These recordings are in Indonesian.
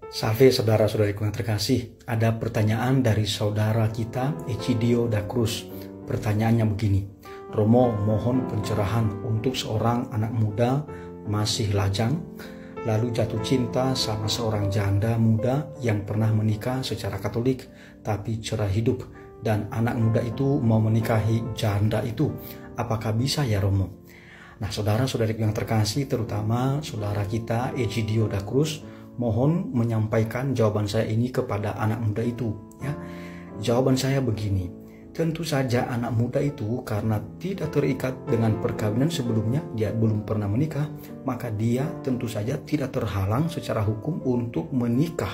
Salve saudara-saudariku yang terkasih, ada pertanyaan dari saudara kita Egidio da Cruz. Pertanyaannya begini, Romo mohon pencerahan untuk seorang anak muda masih lajang, lalu jatuh cinta sama seorang janda muda yang pernah menikah secara Katolik tapi cerai hidup, dan anak muda itu mau menikahi janda itu. Apakah bisa ya Romo? Nah, saudara-saudariku yang terkasih, terutama saudara kita Egidio da Cruz, mohon menyampaikan jawaban saya ini kepada anak muda itu, ya. Jawaban saya begini, tentu saja anak muda itu karena tidak terikat dengan perkawinan sebelumnya, dia belum pernah menikah, maka dia tentu saja tidak terhalang secara hukum untuk menikah.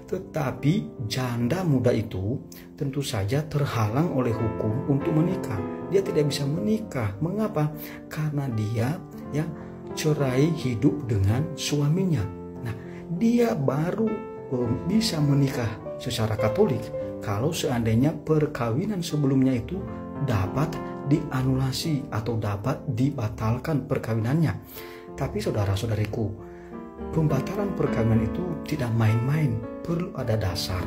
Tetapi janda muda itu tentu saja terhalang oleh hukum untuk menikah. Dia tidak bisa menikah. Mengapa? Karena dia cerai hidup dengan suaminya. Nah, dia baru bisa menikah secara Katolik kalau seandainya perkawinan sebelumnya itu dapat dianulasi atau dapat dibatalkan perkawinannya. Tapi saudara-saudariku, pembatalan perkawinan itu tidak main-main, perlu ada dasar.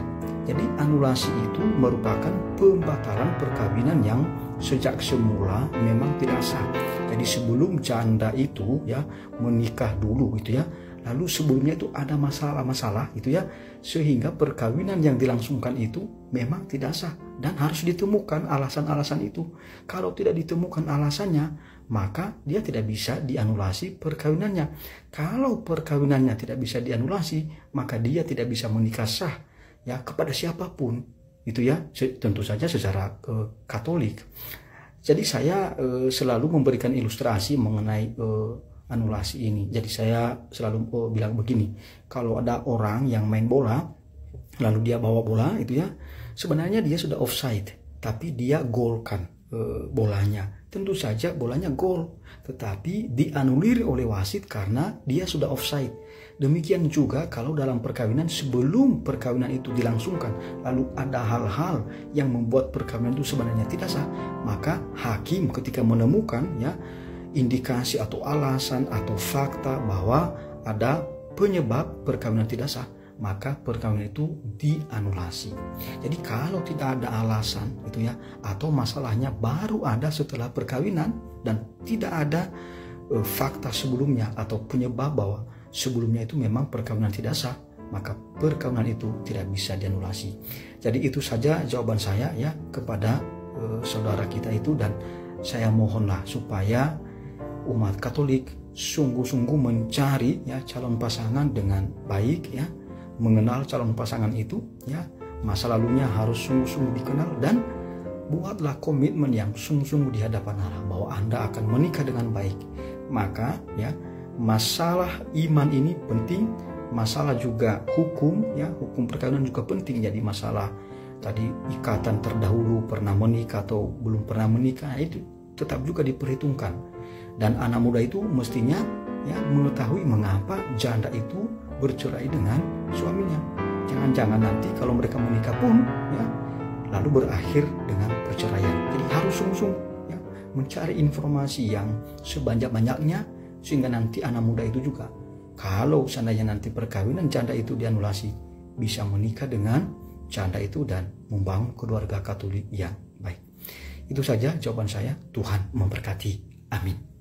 Jadi anulasi itu merupakan pembatalan perkawinan yang sejak semula memang tidak sah. Jadi sebelum janda itu menikah dulu lalu sebelumnya itu ada masalah-masalah sehingga perkawinan yang dilangsungkan itu memang tidak sah dan harus ditemukan alasan-alasan itu. Kalau tidak ditemukan alasannya, maka dia tidak bisa dianulasi perkawinannya. Kalau perkawinannya tidak bisa dianulasi, maka dia tidak bisa menikah sah kepada siapapun tentu saja secara Katolik. Jadi saya selalu memberikan ilustrasi mengenai anulasi ini. Jadi saya selalu bilang begini, kalau ada orang yang main bola lalu dia bawa bola sebenarnya dia sudah offside, tapi dia golkan bolanya. Tentu saja bolanya gol, tetapi dianulir oleh wasit karena dia sudah offside. Demikian juga kalau dalam perkawinan, sebelum perkawinan itu dilangsungkan lalu ada hal-hal yang membuat perkawinan itu sebenarnya tidak sah, maka hakim ketika menemukan indikasi atau alasan atau fakta bahwa ada penyebab perkawinan tidak sah, maka perkawinan itu dianulasi. Jadi kalau tidak ada alasan atau masalahnya baru ada setelah perkawinan dan tidak ada fakta sebelumnya atau penyebab bahwa sebelumnya itu memang perkawinan tidak sah, maka perkawinan itu tidak bisa dianulasi. Jadi itu saja jawaban saya kepada saudara kita itu, dan saya mohonlah supaya umat Katolik sungguh-sungguh mencari calon pasangan dengan baik, mengenal calon pasangan itu, masa lalunya harus sungguh-sungguh dikenal, dan buatlah komitmen yang sungguh-sungguh di hadapan Allah bahwa Anda akan menikah dengan baik. Maka masalah iman ini penting, masalah juga hukum hukum perkawinan juga penting. Jadi masalah tadi ikatan terdahulu, pernah menikah atau belum pernah menikah, itu tetap juga diperhitungkan. Dan anak muda itu mestinya mengetahui mengapa janda itu bercerai dengan suaminya. Jangan-jangan nanti kalau mereka menikah pun lalu berakhir dengan perceraian. Jadi harus sungguh-sungguh mencari informasi yang sebanyak-banyaknya, sehingga nanti anak muda itu juga kalau seandainya nanti perkawinan janda itu dianulasi, bisa menikah dengan janda itu dan membangun keluarga Katolik yang baik. Itu saja jawaban saya. Tuhan memberkati. Amin.